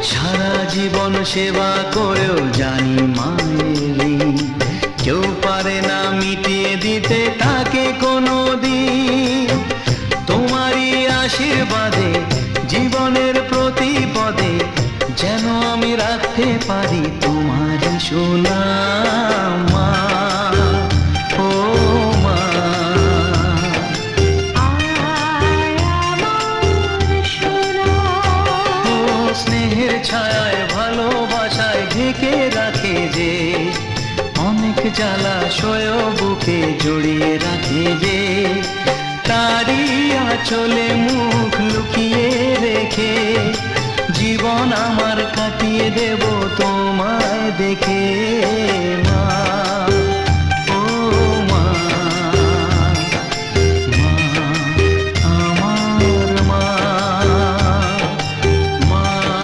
সারা জীবন সেবা করেও জানি মায়ের ঋণ কেউ পারে না মিটিয়ে দিতে তাকে কোনো দিন। তোমারই আশীর্বাদে জীবনের প্রতি পদে যেন আমি রাখতে পারি তোমারই সুনাম মা, ও মা। ও স্নেহের ছায়ায় ভালোবাসায় ঢেকে রাখে যে, অনেক জ্বালাশয় বুকে জড়িয়ে রাখে যে, তারই আঁচলে মুখ লুকিয়ে রেখে জীবন আমার কাটিয়ে দেব তোমায় দেখে মা।